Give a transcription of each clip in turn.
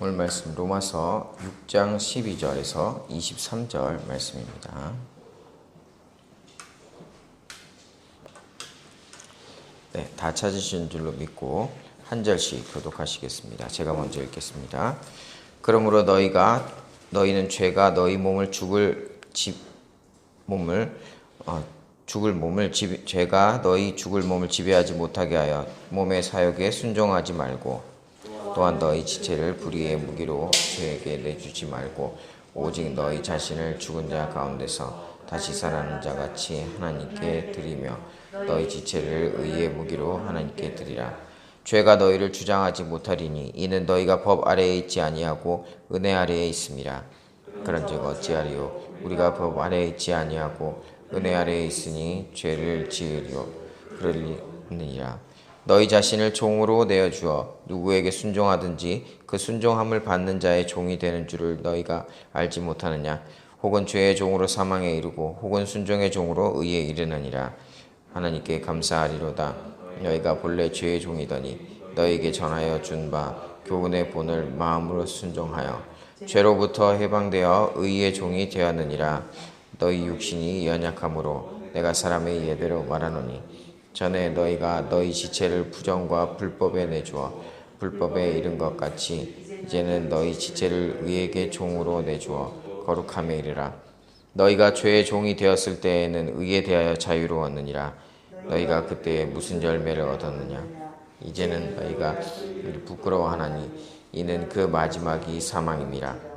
오늘 말씀 로마서 6장 12절에서 23절 말씀입니다. 네, 다 찾으신 줄로 믿고 한 절씩 교독하시겠습니다. 제가 먼저 읽겠습니다. 그러므로 너희는 죄가 너희 몸을 죄가 너희 죽을 몸을 지배하지 못하게 하여 몸의 사욕에 순종하지 말고 또한 너희 지체를 불의의 무기로 죄에게 내주지 말고 오직 너희 자신을 죽은 자 가운데서 다시 살아나는 자같이 하나님께 드리며 너희 지체를 의의 무기로 하나님께 드리라. 죄가 너희를 주장하지 못하리니 이는 너희가 법 아래에 있지 아니하고 은혜 아래에 있음이라. 그런즉 어찌하리요? 우리가 법 아래에 있지 아니하고 은혜 아래에 있으니 죄를 지으리요? 그러리니라. 너희 자신을 종으로 내어주어 누구에게 순종하든지 그 순종함을 받는 자의 종이 되는 줄을 너희가 알지 못하느냐? 혹은 죄의 종으로 사망에 이르고 혹은 순종의 종으로 의에 이르느니라. 하나님께 감사하리로다. 너희가 본래 죄의 종이더니 너희에게 전하여 준 바 교훈의 본을 마음으로 순종하여 죄로부터 해방되어 의의 종이 되었느니라. 너희 육신이 연약함으로 내가 사람의 예대로 말하노니 전에 너희가 너희 지체를 부정과 불법에 내주어 불법에 이른 것 같이 이제는 너희 지체를 의에게 종으로 내주어 거룩함에 이르라. 너희가 죄의 종이 되었을 때에는 의에 대하여 자유로웠느니라. 너희가 그때에 무슨 열매를 얻었느냐? 이제는 너희가 부끄러워하나니 이는 그 마지막이 사망임이라.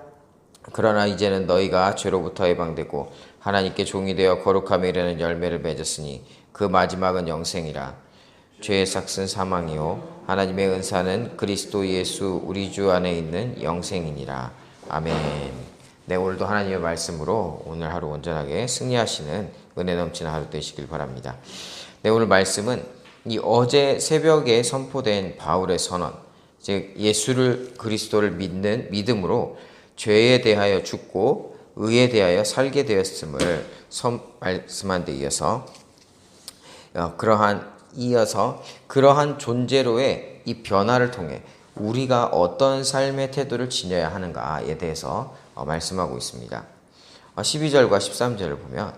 그러나 이제는 너희가 죄로부터 해방되고 하나님께 종이 되어 거룩함에 이르는 열매를 맺었으니 그 마지막은 영생이라. 죄의 삭은 사망이요 하나님의 은사는 그리스도 예수 우리 주 안에 있는 영생이니라. 아멘. 네, 오늘도 하나님의 말씀으로 오늘 하루 온전하게 승리하시는 은혜 넘치는 하루 되시길 바랍니다. 네, 오늘 말씀은 이 어제 새벽에 선포된 바울의 선언, 즉 예수를 그리스도를 믿는 믿음으로 죄에 대하여 죽고 의에 대하여 살게 되었음을 말씀한 데 이어서 그러한 존재로의 이 변화를 통해 우리가 어떤 삶의 태도를 지녀야 하는가에 대해서 말씀하고 있습니다. 12절과 13절을 보면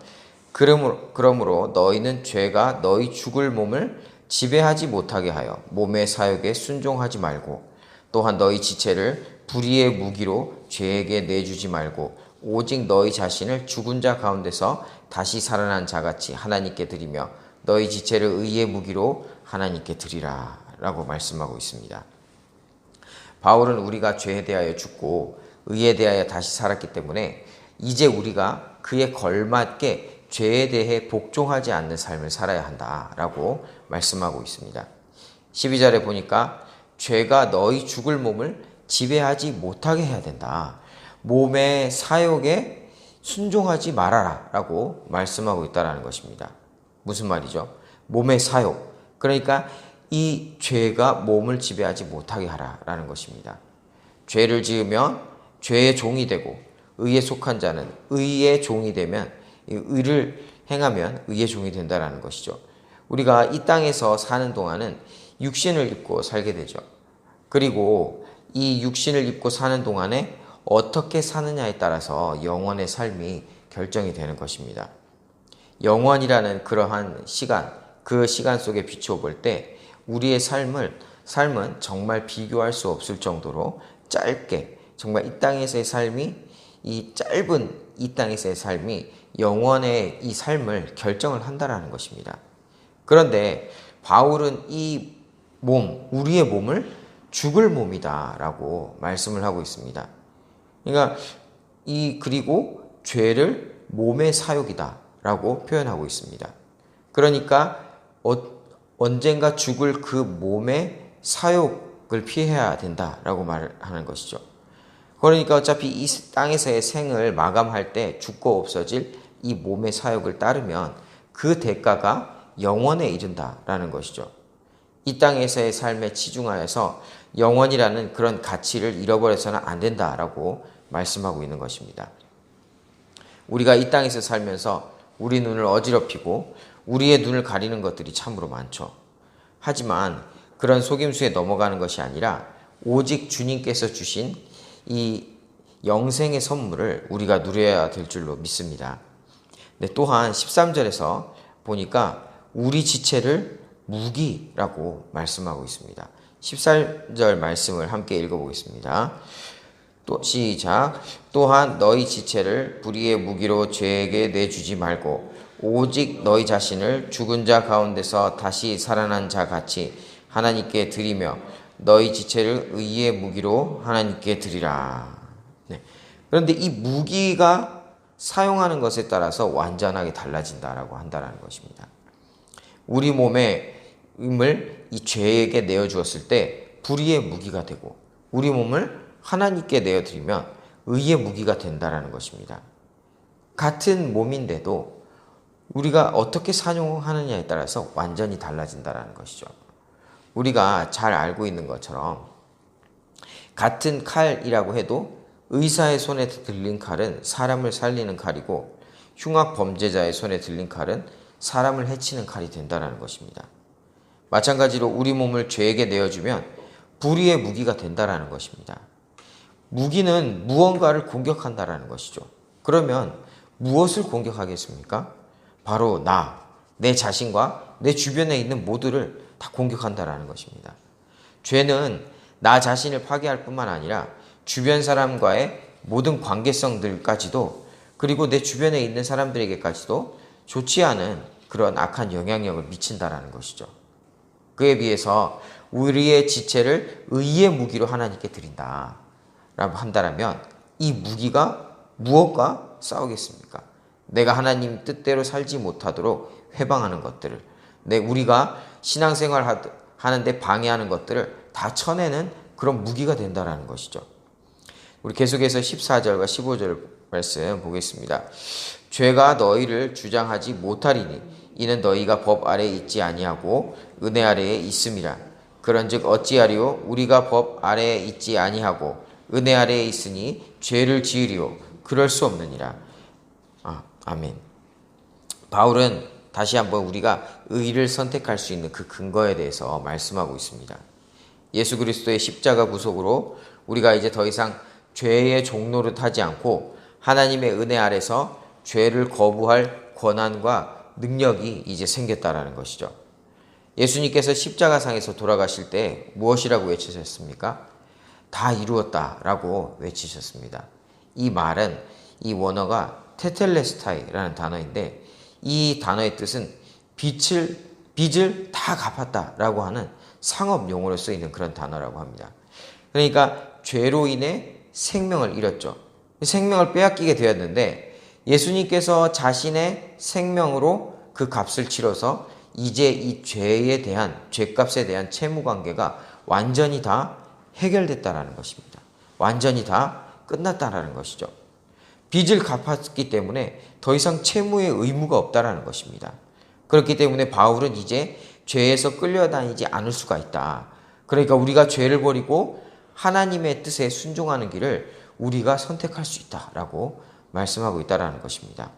그러므로 너희는 죄가 너희 죽을 몸을 지배하지 못하게 하여 몸의 사욕에 순종하지 말고 또한 너희 지체를 불의의 무기로 죄에게 내주지 말고 오직 너희 자신을 죽은 자 가운데서 다시 살아난 자같이 하나님께 드리며 너희 지체를 의의 무기로 하나님께 드리라 라고 말씀하고 있습니다. 바울은 우리가 죄에 대하여 죽고 의에 대하여 다시 살았기 때문에 이제 우리가 그에 걸맞게 죄에 대해 복종하지 않는 삶을 살아야 한다라고 말씀하고 있습니다. 12절에 보니까 죄가 너희 죽을 몸을 지배하지 못하게 해야 된다. 몸의 사욕에 순종하지 말아라 라고 말씀하고 있다는 것입니다. 무슨 말이죠? 몸의 사욕. 그러니까 이 죄가 몸을 지배하지 못하게 하라라는 것입니다. 죄를 지으면 죄의 종이 되고 의에 속한 자는 의의 종이 되면 의를 행하면 의의 종이 된다는 것이죠. 우리가 이 땅에서 사는 동안은 육신을 입고 살게 되죠. 그리고 이 육신을 입고 사는 동안에 어떻게 사느냐에 따라서 영원의 삶이 결정이 되는 것입니다. 영원이라는 그러한 시간, 그 시간 속에 비추어 볼 때 우리의 삶은 정말 비교할 수 없을 정도로 짧게, 정말 이 땅에서의 삶이, 이 짧은 이 땅에서의 삶이 영원의 이 삶을 결정을 한다라는 것입니다. 그런데 바울은 이 우리의 몸을 죽을 몸이다라고 말씀을 하고 있습니다. 그러니까 그리고 죄를 몸의 사욕이다라고 표현하고 있습니다. 그러니까 언젠가 죽을 그 몸의 사욕을 피해야 된다라고 말하는 것이죠. 그러니까 어차피 이 땅에서의 생을 마감할 때 죽고 없어질 이 몸의 사욕을 따르면 그 대가가 영원에 이른다라는 것이죠. 이 땅에서의 삶에 치중하여서 영원이라는 그런 가치를 잃어버려서는 안 된다라고 말씀하고 있는 것입니다. 우리가 이 땅에서 살면서 우리 눈을 어지럽히고 우리의 눈을 가리는 것들이 참으로 많죠. 하지만 그런 속임수에 넘어가는 것이 아니라 오직 주님께서 주신 이 영생의 선물을 우리가 누려야 될 줄로 믿습니다. 네, 또한 13절에서 보니까 우리 지체를 무기라고 말씀하고 있습니다. 14절 말씀을 함께 읽어보겠습니다. 또 시작. 또한 너희 지체를 불의의 무기로 죄에게 내주지 말고 오직 너희 자신을 죽은 자 가운데서 다시 살아난 자 같이 하나님께 드리며 너희 지체를 의의 무기로 하나님께 드리라. 네. 그런데 이 무기가 사용하는 것에 따라서 완전하게 달라진다라고 한다는 것입니다. 우리 몸의 힘을 이 죄에게 내어주었을 때 불의의 무기가 되고 우리 몸을 하나님께 내어드리면 의의 무기가 된다라는 것입니다. 같은 몸인데도 우리가 어떻게 사용하느냐에 따라서 완전히 달라진다라는 것이죠. 우리가 잘 알고 있는 것처럼 같은 칼이라고 해도 의사의 손에 들린 칼은 사람을 살리는 칼이고 흉악 범죄자의 손에 들린 칼은 사람을 해치는 칼이 된다는 것입니다. 마찬가지로 우리 몸을 죄에게 내어주면 불의의 무기가 된다는 것입니다. 무기는 무언가를 공격한다는 것이죠. 그러면 무엇을 공격하겠습니까? 바로 내 자신과 내 주변에 있는 모두를 다 공격한다는 것입니다. 죄는 나 자신을 파괴할 뿐만 아니라 주변 사람과의 모든 관계성들까지도 그리고 내 주변에 있는 사람들에게까지도 좋지 않은 그런 악한 영향력을 미친다라는 것이죠. 그에 비해서 우리의 지체를 의의 무기로 하나님께 드린다 라고 한다면 이 무기가 무엇과 싸우겠습니까? 내가 하나님 뜻대로 살지 못하도록 회방하는 것들을 우리가 신앙생활 하는데 방해하는 것들을 다 쳐내는 그런 무기가 된다라는 것이죠. 우리 계속해서 14절과 15절 말씀 보겠습니다. 죄가 너희를 주장하지 못하리니 이는 너희가 법 아래에 있지 아니하고 은혜 아래에 있음이라. 그런즉 어찌하리요? 우리가 법 아래에 있지 아니하고 은혜 아래에 있으니 죄를 지으리요? 그럴 수 없느니라. 아멘. 바울은 다시 한번 우리가 의를 선택할 수 있는 그 근거에 대해서 말씀하고 있습니다. 예수 그리스도의 십자가 구속으로 우리가 이제 더 이상 죄의 종노릇 하지 않고 하나님의 은혜 아래서 죄를 거부할 권한과 능력이 이제 생겼다라는 것이죠. 예수님께서 십자가상에서 돌아가실 때 무엇이라고 외치셨습니까? 다 이루었다라고 외치셨습니다. 이 말은 이 원어가 테텔레스타이라는 단어인데 이 단어의 뜻은 빚을 다 갚았다라고 하는 상업 용어로 쓰이는 그런 단어라고 합니다. 그러니까 죄로 인해 생명을 잃었죠. 생명을 빼앗기게 되었는데 예수님께서 자신의 생명으로 그 값을 치러서 이제 이 죄에 대한 죄값에 대한 채무 관계가 완전히 다 해결됐다라는 것입니다. 완전히 다 끝났다라는 것이죠. 빚을 갚았기 때문에 더 이상 채무의 의무가 없다라는 것입니다. 그렇기 때문에 바울은 이제 죄에서 끌려다니지 않을 수가 있다. 그러니까 우리가 죄를 버리고 하나님의 뜻에 순종하는 길을 우리가 선택할 수 있다라고 말씀하고 있다라는 것입니다.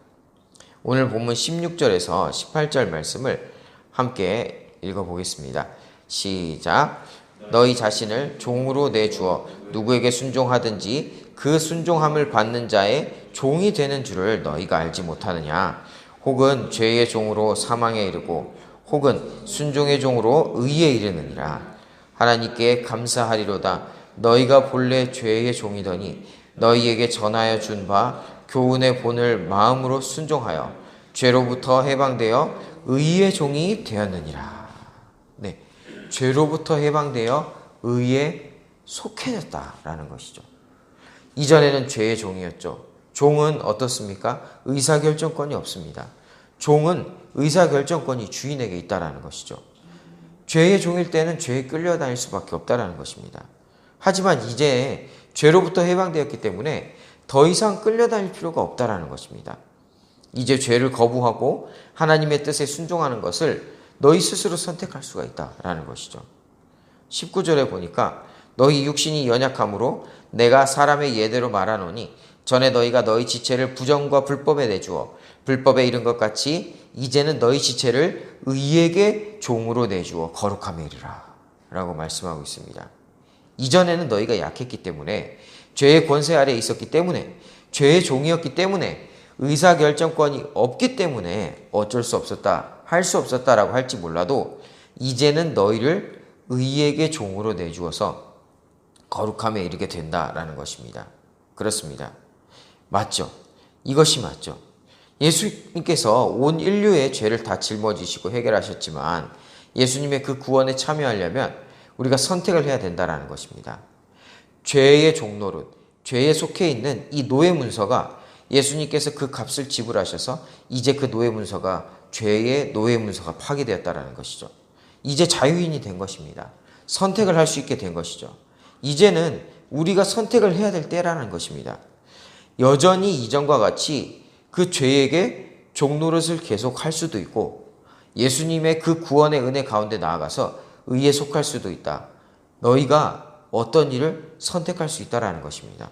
오늘 본문 16절에서 18절 말씀을 함께 읽어보겠습니다. 시작. 너희 자신을 종으로 내주어 누구에게 순종하든지 그 순종함을 받는 자의 종이 되는 줄을 너희가 알지 못하느냐? 혹은 죄의 종으로 사망에 이르고 혹은 순종의 종으로 의에 이르느니라. 하나님께 감사하리로다. 너희가 본래 죄의 종이더니 너희에게 전하여 준 바 교훈의 본을 마음으로 순종하여 죄로부터 해방되어 의의 종이 되었느니라. 네, 죄로부터 해방되어 의에 속해졌다라는 것이죠. 이전에는 죄의 종이었죠. 종은 어떻습니까? 의사결정권이 없습니다. 종은 의사결정권이 주인에게 있다라는 것이죠. 죄의 종일 때는 죄에 끌려다닐 수밖에 없다라는 것입니다. 하지만 이제 죄로부터 해방되었기 때문에 더 이상 끌려다닐 필요가 없다라는 것입니다. 이제 죄를 거부하고 하나님의 뜻에 순종하는 것을 너희 스스로 선택할 수가 있다라는 것이죠. 19절에 보니까 너희 육신이 연약함으로 내가 사람의 예대로 말하노니 전에 너희가 너희 지체를 부정과 불법에 내주어 불법에 이른 것 같이 이제는 너희 지체를 의에게 종으로 내주어 거룩함에 이르라 라고 말씀하고 있습니다. 이전에는 너희가 약했기 때문에 죄의 권세 아래에 있었기 때문에, 죄의 종이었기 때문에, 의사결정권이 없기 때문에 어쩔 수 없었다, 할 수 없었다라고 할지 몰라도 이제는 너희를 의에게 종으로 내주어서 거룩함에 이르게 된다라는 것입니다. 그렇습니다. 맞죠? 이것이 맞죠? 예수님께서 온 인류의 죄를 다 짊어지시고 해결하셨지만 예수님의 그 구원에 참여하려면 우리가 선택을 해야 된다는 것입니다. 죄의 종노릇, 죄에 속해 있는 이 노예 문서가 예수님께서 그 값을 지불하셔서 이제 그 노예 문서가, 죄의 노예 문서가 파기되었다는 것이죠. 이제 자유인이 된 것입니다. 선택을 할 수 있게 된 것이죠. 이제는 우리가 선택을 해야 될 때라는 것입니다. 여전히 이전과 같이 그 죄에게 종노릇을 계속 할 수도 있고 예수님의 그 구원의 은혜 가운데 나아가서 의에 속할 수도 있다. 너희가 어떤 일을 선택할 수 있다라는 것입니다.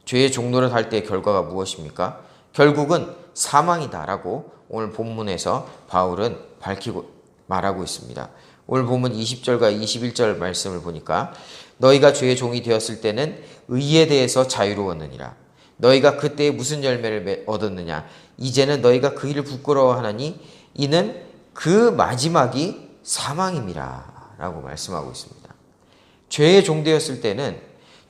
죄의 종노릇 할 때의 결과가 무엇입니까? 결국은 사망이다라고 오늘 본문에서 바울은 밝히고 말하고 있습니다. 오늘 본문 20절과 21절 말씀을 보니까 너희가 죄의 종이 되었을 때는 의에 대해서 자유로웠느니라. 너희가 그때에 무슨 열매를 얻었느냐? 이제는 너희가 그 일을 부끄러워하나니 이는 그 마지막이 사망임이라 라고 말씀하고 있습니다. 죄의 종 되었을 때는,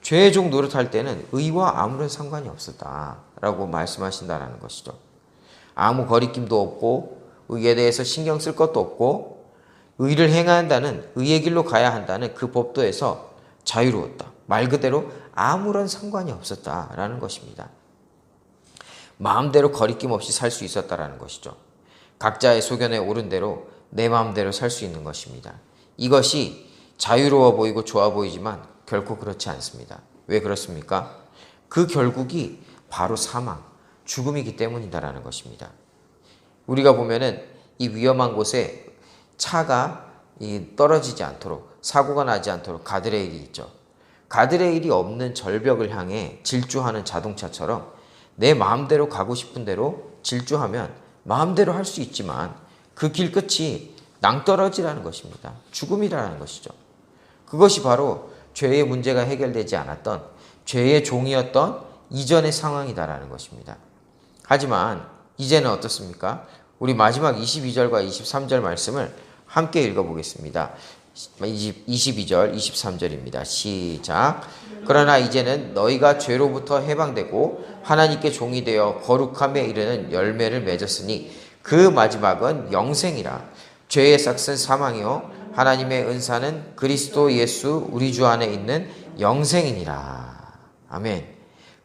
죄의 종 노릇할 때는 의와 아무런 상관이 없었다라고 말씀하신다는 것이죠. 아무 거리낌도 없고 의에 대해서 신경 쓸 것도 없고 의를 행해야 한다는, 의의 길로 가야 한다는 그 법도에서 자유로웠다. 말 그대로 아무런 상관이 없었다라는 것입니다. 마음대로 거리낌 없이 살 수 있었다라는 것이죠. 각자의 소견에 오른 대로 내 마음대로 살 수 있는 것입니다. 이것이 자유로워 보이고 좋아 보이지만 결코 그렇지 않습니다. 왜 그렇습니까? 그 결국이 바로 사망, 죽음이기 때문이다라는 것입니다. 우리가 보면은 이 위험한 곳에 차가 떨어지지 않도록, 사고가 나지 않도록 가드레일이 있죠. 가드레일이 없는 절벽을 향해 질주하는 자동차처럼 내 마음대로 가고 싶은 대로 질주하면 마음대로 할 수 있지만 그 길 끝이 낭떠러지라는 것입니다. 죽음이라는 것이죠. 그것이 바로 죄의 문제가 해결되지 않았던, 죄의 종이었던 이전의 상황이다라는 것입니다. 하지만 이제는 어떻습니까? 우리 마지막 22절과 23절 말씀을 함께 읽어보겠습니다. 22절, 23절입니다. 시작. 그러나 이제는 너희가 죄로부터 해방되고 하나님께 종이 되어 거룩함에 이르는 열매를 맺었으니 그 마지막은 영생이라. 죄의 삭은 사망이요 하나님의 은사는 그리스도 예수 우리 주 안에 있는 영생이니라. 아멘.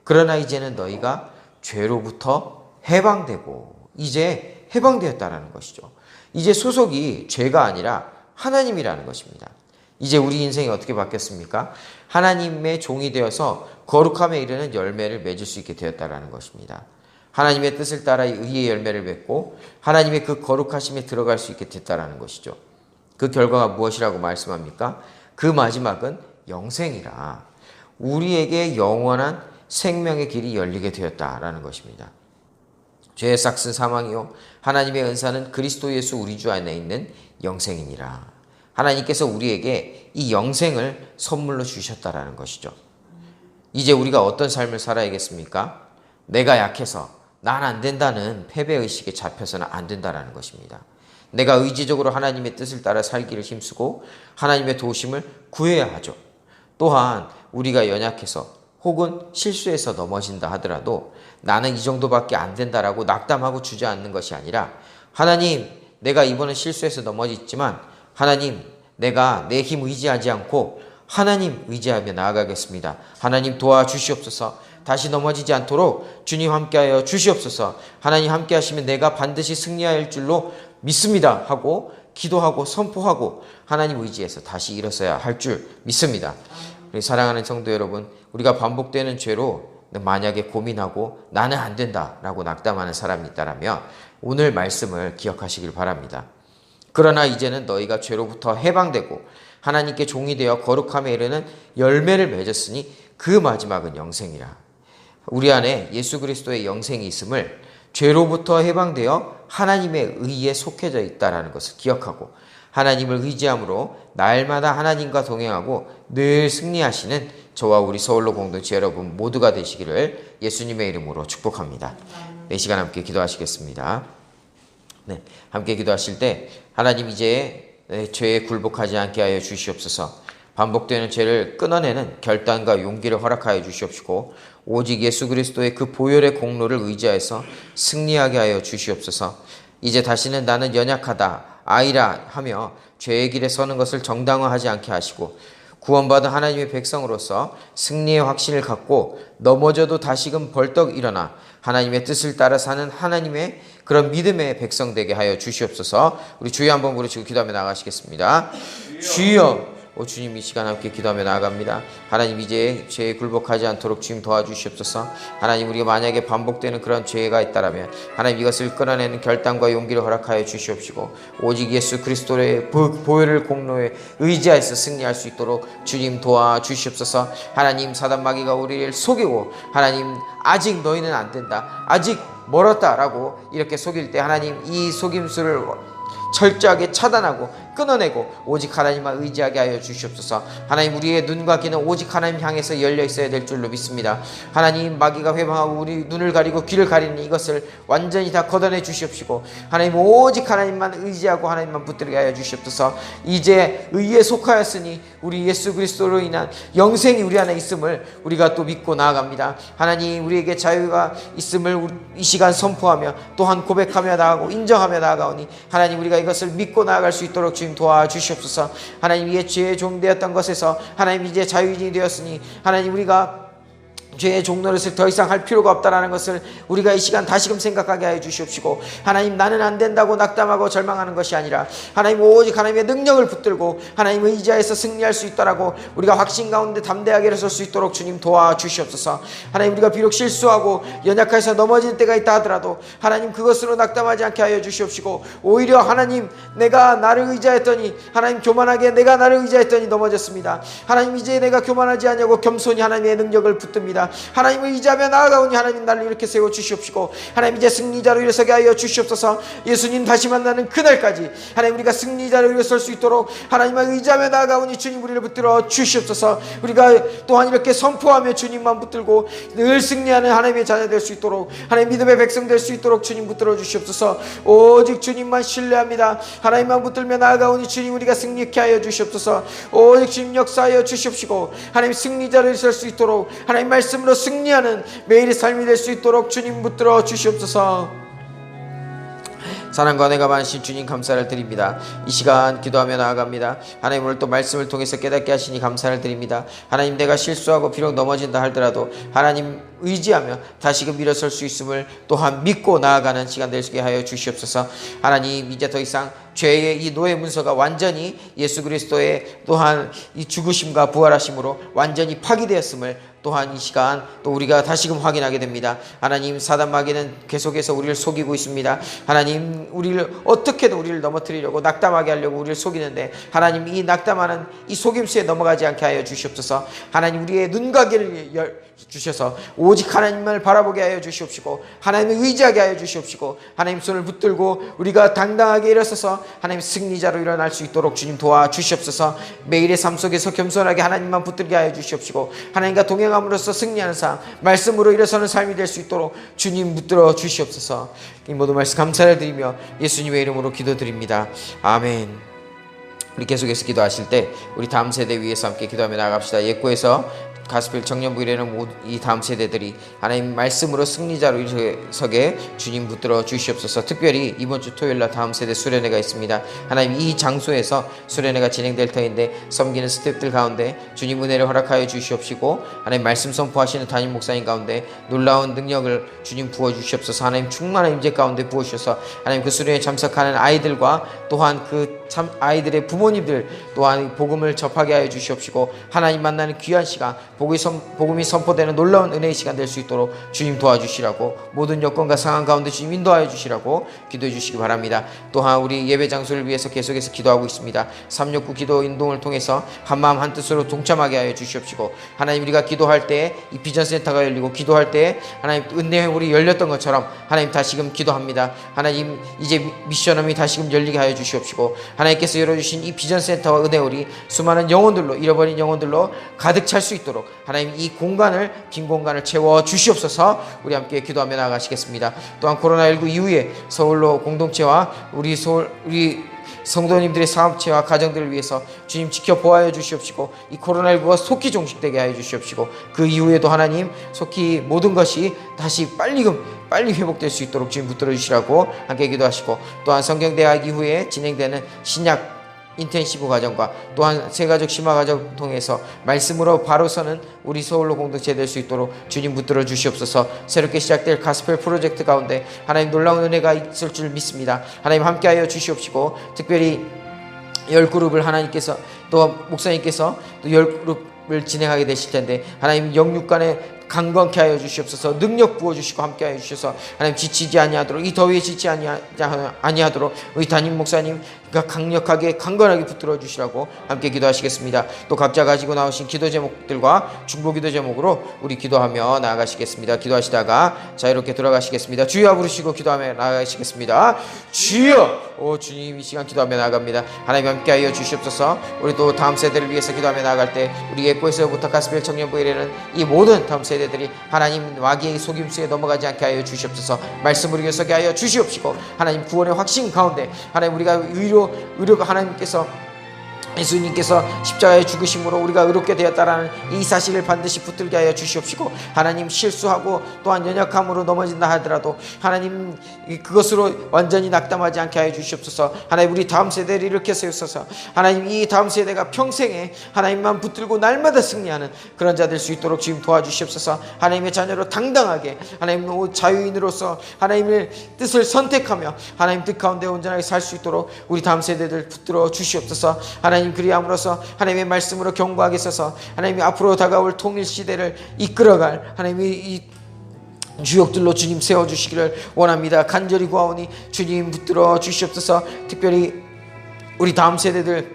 그러나 이제는 너희가 죄로부터 해방되고, 이제 해방되었다라는 것이죠. 이제 소속이 죄가 아니라 하나님이라는 것입니다. 이제 우리 인생이 어떻게 바뀌었습니까? 하나님의 종이 되어서 거룩함에 이르는 열매를 맺을 수 있게 되었다라는 것입니다. 하나님의 뜻을 따라 의의 열매를 맺고 하나님의 그 거룩하심에 들어갈 수 있게 됐다라는 것이죠. 그 결과가 무엇이라고 말씀합니까? 그 마지막은 영생이라. 우리에게 영원한 생명의 길이 열리게 되었다라는 것입니다. 죄의 삭은 사망이요 하나님의 은사는 그리스도 예수 우리 주 안에 있는 영생이니라. 하나님께서 우리에게 이 영생을 선물로 주셨다라는 것이죠. 이제 우리가 어떤 삶을 살아야겠습니까? 내가 약해서 난 안 된다는 패배의식에 잡혀서는 안 된다라는 것입니다. 내가 의지적으로 하나님의 뜻을 따라 살기를 힘쓰고 하나님의 도우심을 구해야 하죠. 또한 우리가 연약해서 혹은 실수해서 넘어진다 하더라도 나는 이 정도밖에 안 된다라고 낙담하고 주저앉는 것이 아니라, 하나님, 내가 이번에 실수해서 넘어졌지만 하나님, 내가 내 힘 의지하지 않고 하나님 의지하며 나아가겠습니다. 하나님 도와주시옵소서. 다시 넘어지지 않도록 주님 함께하여 주시옵소서. 하나님 함께하시면 내가 반드시 승리할 줄로 믿습니다 하고 기도하고 선포하고 하나님 의지해서 다시 일어서야 할 줄 믿습니다. 우리 사랑하는 성도 여러분, 우리가 반복되는 죄로 만약에 고민하고 나는 안 된다라고 낙담하는 사람이 있다면 오늘 말씀을 기억하시길 바랍니다. 그러나 이제는 너희가 죄로부터 해방되고 하나님께 종이 되어 거룩함에 이르는 열매를 맺었으니 그 마지막은 영생이라. 우리 안에 예수 그리스도의 영생이 있음을, 죄로부터 해방되어 하나님의 의에 속해져 있다는 것을 기억하고 하나님을 의지함으로 날마다 하나님과 동행하고 늘 승리하시는 저와 우리 서울로 공동체 여러분 모두가 되시기를 예수님의 이름으로 축복합니다. 이 시간 함께 기도하시겠습니다. 네, 함께 기도하실 때 하나님 이제 죄에 굴복하지 않게 하여 주시옵소서. 반복되는 죄를 끊어내는 결단과 용기를 허락하여 주시옵시고 오직 예수 그리스도의 그 보혈의 공로를 의지하여서 승리하게 하여 주시옵소서. 이제 다시는 나는 연약하다, 아이라 하며 죄의 길에 서는 것을 정당화하지 않게 하시고 구원받은 하나님의 백성으로서 승리의 확신을 갖고 넘어져도 다시금 벌떡 일어나 하나님의 뜻을 따라 사는 하나님의 그런 믿음의 백성 되게 하여 주시옵소서. 우리 주여 한번 부르시고 기도하며 나가시겠습니다. 주여. 주님 이 시간 함께 기도하며 나아갑니다. 하나님 이제 죄에 굴복하지 않도록 주님 도와주시옵소서. 하나님 우리가 만약에 반복되는 그런 죄가 있다라면 하나님 이것을 끊어내는 결단과 용기를 허락하여 주시옵시고 오직 예수 그리스도의 보혈을 공로에 의지하여서 승리할 수 있도록 주님 도와주시옵소서. 하나님 사단 마귀가 우리를 속이고 하나님 아직 너희는 안 된다, 아직 멀었다라고 이렇게 속일 때 하나님 이 속임수를 철저하게 차단하고 끊어내고 오직 하나님만 의지하게 하여 주시옵소서. 하나님 우리의 눈과 귀는 오직 하나님 향해서 열려 있어야 될 줄로 믿습니다. 하나님 마귀가 회방하고 우리 눈을 가리고 귀를 가리는 이것을 완전히 다 걷어내 주시옵시고 하나님 오직 하나님만 의지하고 하나님만 붙들게 하여 주시옵소서. 이제 의에 속하였으니 우리 예수 그리스도로 인한 영생이 우리 안에 있음을 우리가 또 믿고 나아갑니다. 하나님 우리에게 자유가 있음을 이 시간 선포하며 또한 고백하며 나아가고 인정하며 나아가오니 하나님 우리가 이것을 믿고 나아갈 수 있도록 주님 도와주시옵소서. 하나님 이게 죄의 종되었던 것에서 하나님 이제 자유인이 되었으니 하나님 우리가 죄의 종노릇을 더 이상 할 필요가 없다라는 것을 우리가 이 시간 다시금 생각하게 하여 주시옵시고 하나님 나는 안 된다고 낙담하고 절망하는 것이 아니라 하나님 오직 하나님의 능력을 붙들고 하나님 의지하여서 승리할 수 있다라고 우리가 확신 가운데 담대하게 일어설 수 있도록 주님 도와주시옵소서. 하나님 우리가 비록 실수하고 연약해서 넘어질 때가 있다 하더라도 하나님 그것으로 낙담하지 않게 하여 주시옵시고 오히려 하나님 내가 나를 의지하였더니 하나님 교만하게 내가 나를 의지하였더니 넘어졌습니다. 하나님 이제 내가 교만하지 않냐고 겸손히 하나님의 능력을 붙듭니다. 하나님을 의지하며 나아가오니 하나님 나를 이렇게 세워주시옵시고 하나님 이제 승리자로 일어서게 하여 주시옵소서. 예수님 다시 만나는 그날까지 하나님 우리가 승리자로 일어설 수 있도록 하나님을 의지하며 나아가오니 주님 우리를 붙들어 주시옵소서. 우리가 또한 이렇게 선포하며 주님만 붙들고 늘 승리하는 하나님의 자녀 될 수 있도록 하나님 믿음의 백성 될 수 있도록 주님 붙들어 주시옵소서. 오직 주님만 신뢰합니다. 하나님만 붙들며 나아가오니 주님 우리가 승리케 하여 주시옵소서. 오직 주님 역사하여 주시옵시고 하나님 승리자로 일어설 수 있도록 하나님 말씀으로 승리하는 매일의 삶이 될 수 있도록 주님 붙들어 주시옵소서. 사랑과 은혜가 많으신 주님 감사를 드립니다. 이 시간 기도하며 나아갑니다. 하나님 오늘 또 말씀을 통해서 깨닫게 하시니 감사를 드립니다. 하나님 내가 실수하고 비록 넘어진다 하더라도 하나님 의지하며 다시금 일어설 수 있음을 또한 믿고 나아가는 시간 되게 하여 주시옵소서. 하나님 이제 더 이상 죄의 이 노예 문서가 완전히 예수 그리스도의 또한 이 죽으심과 부활하심으로 완전히 파기되었음을 또한 이 시간 또 우리가 다시금 확인하게 됩니다. 하나님 사단 마귀는 계속해서 우리를 속이고 있습니다. 하나님 우리를 어떻게든 우리를 넘어뜨리려고 낙담하게 하려고 우리를 속이는데 하나님 이 낙담하는 이 속임수에 넘어가지 않게 하여 주시옵소서. 하나님 우리의 눈과 귀를 주셔서 오직 하나님을 바라보게 하여 주시옵시고 하나님을 의지하게 하여 주시옵시고 하나님 손을 붙들고 우리가 당당하게 일어서서 하나님 승리자로 일어날 수 있도록 주님 도와주시옵소서. 매일의 삶 속에서 겸손하게 하나님만 붙들게 하여 주시옵시고 하나님과 동행함으로써 승리하는 삶 말씀으로 일어서는 삶이 될 수 있도록 주님 붙들어 주시옵소서. 이 모든 말씀 감사를 드리며 예수님의 이름으로 기도드립니다. 아멘. 우리 계속해서 기도하실 때 우리 다음 세대 위해서 함께 기도하며 나갑시다. 예고에서 가스펠 청년부 이래는 이 다음 세대들이 하나님 말씀으로 승리자로 일어서게 주님 붙들어 주시옵소서. 특별히 이번 주 토요일날 다음 세대 수련회가 있습니다. 하나님 이 장소에서 수련회가 진행될 터인데 섬기는 스태프들 가운데 주님 은혜를 허락하여 주시옵시고 하나님 말씀 선포하시는 담임 목사님 가운데 놀라운 능력을 주님 부어주시옵소서. 하나님 충만한 임재 가운데 부어주셔서 하나님 그 수련회에 참석하는 아이들과 또한 그 아이들의 부모님들 또한 복음을 접하게 하여 주시옵시고 하나님 만나는 귀한 시간 복음이 선포되는 놀라운 은혜의 시간 될 수 있도록 주님 도와주시라고 모든 여건과 상황 가운데 주님 인도하여 주시라고 기도해 주시기 바랍니다. 또한 우리 예배 장소를 위해서 계속해서 기도하고 있습니다. 369 기도 인동을 통해서 한마음 한뜻으로 동참하게 하여 주시옵시고 하나님 우리가 기도할 때 이 비전센터가 열리고 기도할 때 하나님 은혜회물이 열렸던 것처럼 하나님 다시금 기도합니다. 하나님 이제 미션홈이 다시금 열리게 하여 주시옵시고 하나님께서 열어주신 이 비전센터와 은혜홀이 수많은 영혼들로, 잃어버린 영혼들로 가득 찰 수 있도록 하나님 이 공간을, 빈 공간을 채워 주시옵소서. 우리 함께 기도하며 나아가시겠습니다. 또한 코로나19 이후에 서울로 공동체와 우리 성도님들의 사업체와 가정들을 위해서 주님 지켜보아여 주시옵시고, 이 코로나19가 속히 종식되게 하여 주시옵시고, 그 이후에도 하나님 속히 모든 것이 다시 빨리 회복될 수 있도록 주님 붙들어 주시라고 함께 기도하시고, 또한 성경대학 이후에 진행되는 신약 인텐시브 과정과 또한 세가족 심화 과정 통해서 말씀으로 바로 서는 우리 서울로 공동체 될 수 있도록 주님 붙들어 주시옵소서. 새롭게 시작될 가스펠 프로젝트 가운데 하나님 놀라운 은혜가 있을 줄 믿습니다. 하나님 함께하여 주시옵시고, 특별히 10그룹을 하나님께서 또 목사님께서 또 10그룹을 진행하게 되실 텐데 하나님 영육간에 강건케 하여 주시옵소서. 능력 부어주시고 함께하여 주셔서 하나님 지치지 아니하도록, 이 더위에 지치지 아니하도록 우리 담임 목사님과 강력하게 강건하게 붙들어 주시라고 함께 기도하시겠습니다. 또 각자 가지고 나오신 기도 제목들과 중보 기도 제목으로 우리 기도하며 나아가시겠습니다. 기도하시다가 자유롭게 돌아가시겠습니다. 주여 부르시고 기도하며 나아가시겠습니다. 주여! 오 주님, 이 시간 기도하며 나아갑니다. 하나님 함께하여 주시옵소서. 우리 또 다음 세대를 위해서 기도하며 나아갈 때 우리 예코에서부터 가스펠 청년부에 이르는 이 모든 다음 세대들이 하나님 마귀의 속임수에 넘어가지 않게 하여 주시옵소서. 말씀을 위해서게 하여 주시옵시고, 하나님 구원의 확신 가운데 하나님 우리가 의로 하나님께서 예수님께서 십자가에 죽으심으로 우리가 의롭게 되었다라는 이 사실을 반드시 붙들게 하여 주시옵시고, 하나님 실수하고 또한 연약함으로 넘어진다 하더라도 하나님 그것으로 완전히 낙담하지 않게 하여 주시옵소서. 하나님 우리 다음 세대를 일으켜 세우소서. 하나님 이 다음 세대가 평생에 하나님만 붙들고 날마다 승리하는 그런 자 될 수 있도록 지금 도와주시옵소서. 하나님의 자녀로 당당하게 하나님 자유인으로서 하나님의 뜻을 선택하며 하나님 뜻 가운데 온전하게 살 수 있도록 우리 다음 세대들 붙들어 주시옵소서. 하나님 그리함으로써 하나님의 말씀으로 견고하게 서서 하나님이 앞으로 다가올 통일 시대를 이끌어갈 하나님의 이 주역들로 주님 세워주시기를 원합니다. 간절히 구하오니 주님 붙들어 주시옵소서. 특별히 우리 다음 세대들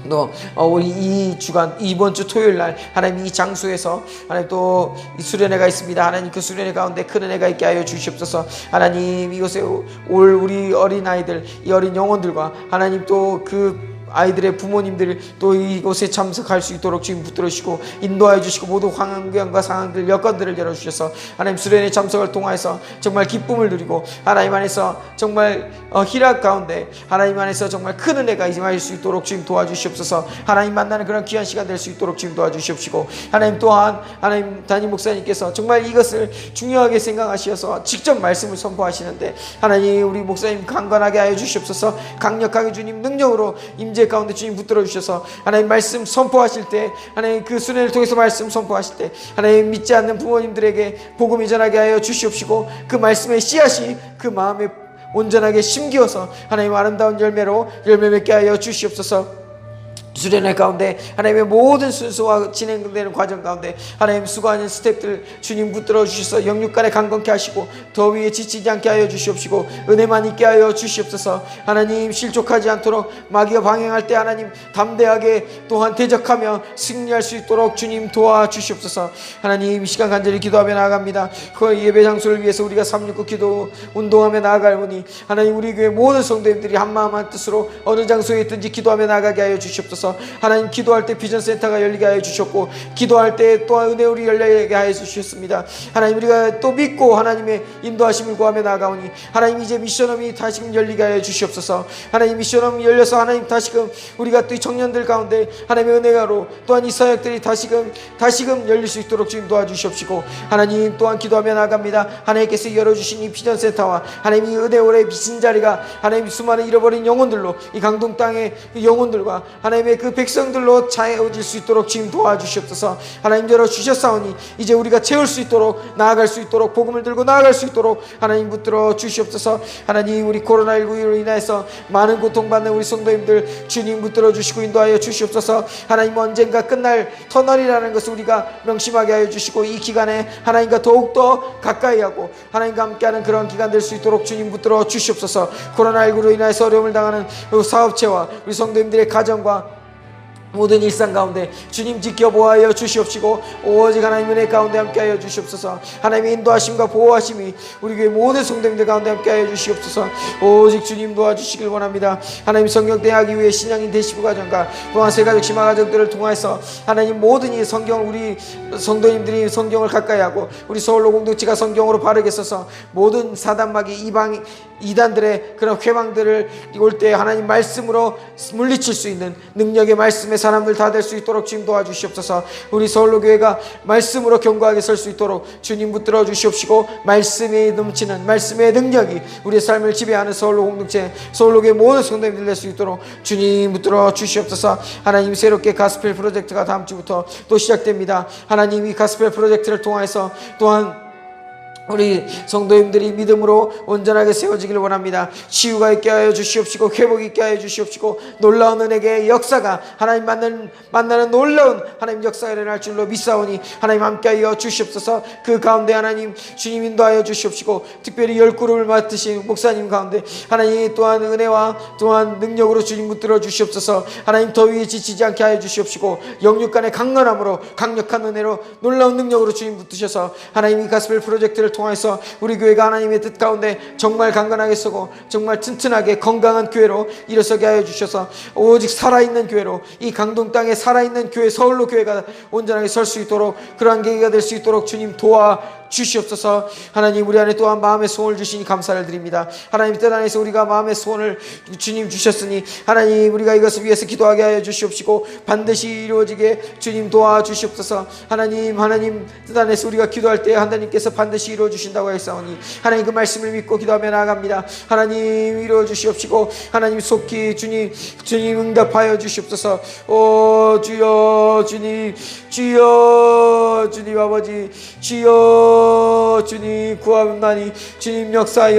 또 우리 이 주간 이번 주 토요일 날 하나님 이 장소에서 하나님 또 수련회가 있습니다. 하나님 그 수련회 가운데 큰 은혜가 있게 하여 주시옵소서. 하나님 이곳에 올 우리 어린아이들, 이 어린 영혼들과 하나님 또 그 아이들의 부모님들 또 이곳에 참석할 수 있도록 지금 붙들어 주시고 인도하여 주시고, 모두 환경과 상황들 여건들을 열어주셔서 하나님 수련회 참석을 통해서 정말 기쁨을 누리고 하나님 안에서 정말 희락 가운데 하나님 안에서 정말 큰 은혜가 임할 수 있도록 지금 도와주시옵소서. 하나님 만나는 그런 귀한 시간 될 수 있도록 지금 도와주시옵시고, 하나님 또한 하나님 담임 목사님께서 정말 이것을 중요하게 생각하셔서 직접 말씀을 선포하시는데 하나님 우리 목사님 강건하게 하여 주시옵소서. 강력하게 주님 능력으로 임재 가운데 주님 붙들어 주셔서 하나님 말씀 선포하실 때, 하나님 그 수련을 통해서 말씀 선포하실 때 하나님 믿지 않는 부모님들에게 복음이 전하게 하여 주시옵시고, 그 말씀의 씨앗이 그 마음에 온전하게 심기어서 하나님 아름다운 열매 맺게 하여 주시옵소서. 수련회 가운데 하나님의 모든 순서와 진행되는 과정 가운데 하나님 수고하는 스태프들 주님 붙들어 주셔서 영육간에 강건케 하시고 더위에 지치지 않게 하여 주시옵시고, 은혜만 있게 하여 주시옵소서. 하나님 실족하지 않도록 마귀가 방행할 때 하나님 담대하게 또한 대적하며 승리할 수 있도록 주님 도와주시옵소서. 하나님 이 시간 간절히 기도하며 나아갑니다. 그 예배 장소를 위해서 우리가 369 기도 운동하며 나아갈오니 하나님 우리 교회 모든 성도님들이 한마음 한뜻으로 어느 장소에 있든지 기도하며 나아가게 하여 주시옵소서. 하나님 기도할 때 비전센터가 열리게 하여 주셨고, 기도할 때 또한 은혜울이 열리게 하여 주셨습니다. 하나님 우리가 또 믿고 하나님의 인도하심을 구하며 나아가오니 하나님 이제 미션홈이 다시금 열리게 하여 주시옵소서. 하나님 미션홈이 열려서 하나님 다시금 우리가 또 이 청년들 가운데 하나님의 은혜가로 또한 이 사역들이 다시금 열릴 수 있도록 지금 도와주시옵시고, 하나님 또한 기도하며 나아갑니다. 하나님께서 열어주신 이 비전센터와 하나님 이 은혜올의 미신 자리가 하나님 수많은 잃어버린 영혼들로 이 강동 땅의 영혼들과 하나님의 그 백성들로 차여질 수 있도록 지금 도와주시옵소서. 하나님 열어주셨사오니 이제 우리가 채울 수 있도록 나아갈 수 있도록 복음을 들고 나아갈 수 있도록 하나님 붙들어 주시옵소서. 하나님 우리 코로나19로 인해서 많은 고통받는 우리 성도님들 주님 붙들어 주시고 인도하여 주시옵소서. 하나님 언젠가 끝날 터널이라는 것을 우리가 명심하게 하여 주시고, 이 기간에 하나님과 더욱더 가까이 하고 하나님과 함께하는 그런 기간 될 수 있도록 주님 붙들어 주시옵소서. 코로나19로 인해서 어려움을 당하는 사업체와 우리 성도님들의 가정과 모든 일상 가운데 주님 지켜보아여 주시옵시고 오직 하나님 은혜 가운데 함께하여 주시옵소서. 하나님의 인도하심과 보호하심이 우리 교회 모든 성도님들 가운데 함께하여 주시옵소서. 오직 주님 도와주시길 원합니다. 하나님 성경 대하기 위해 신앙인 대시부 가정과 또한 세가족 심화 가정들을 통해서 하나님 모든 이 성경 우리 성도님들이 성경을 가까이 하고 우리 서울로 공동체가 성경으로 바르게 써서 모든 사단마귀 이단들의 그런 회방들을 올 때 하나님 말씀으로 물리칠 수 있는 능력의 말씀의 사람들 다 될 수 있도록 주님 도와주시옵소서. 우리 서울로 교회가 말씀으로 견고하게 설 수 있도록 주님 붙들어 주시옵시고 말씀이 넘치는 말씀의 능력이 우리의 삶을 지배하는 서울로 공동체 서울로 교회 모든 성도님들 될 수 있도록 주님 붙들어 주시옵소서. 하나님 새롭게 가스펠 프로젝트가 다음 주부터 또 시작됩니다. 하나님 이 가스펠 프로젝트를 통해서 또한 우리 성도님들이 믿음으로 온전하게 세워지기를 원합니다. 치유가 있게 하여 주시옵시고 회복이 있게 하여 주시옵시고 놀라운 은혜의 역사가 하나님 만나는 놀라운 하나님 역사가 일어날 줄로 믿사오니 하나님 함께하여 주시옵소서. 그 가운데 하나님 주님 인도하여 주시옵시고 특별히 10그룹을 맡으신 목사님 가운데 하나님 또한 은혜와 또한 능력으로 주님 붙들어 주시옵소서. 하나님 더위에 지치지 않게 하여 주시옵시고 영육간의 강건함으로 강력한 은혜로 놀라운 능력으로 주님 붙드셔서 하나님 이 가스펠 프로젝트를 통해서 우리 교회가 하나님의 뜻 가운데 정말 강건하게 서고 정말 튼튼하게 건강한 교회로 일어서게 하여 주셔서 오직 살아있는 교회로 이 강동 땅에 살아있는 교회 서울로 교회가 온전하게 설 수 있도록 그러한 계기가 될 수 있도록 주님 도와 주시옵소서. 하나님 우리 안에 또한 마음의 소원을 주시니 감사를 드립니다. 하나님 뜻 안에서 우리가 마음의 소원을 주님 주셨으니 하나님 우리가 이것을 위해서 기도하게 하여 주시옵시고 반드시 이루어지게 주님 도와주시옵소서. 하나님 뜻 안에서 우리가 기도할 때 하나님께서 반드시 이루어 주신다고 했사오니 하나님 그 말씀을 믿고 기도하며 나아갑니다. 하나님 이루어 주시옵시고 하나님 속히 주님 응답하여 주시옵소서. 오 주여 주님 아버지 주여 주님 구하옵나니 주님 역사하여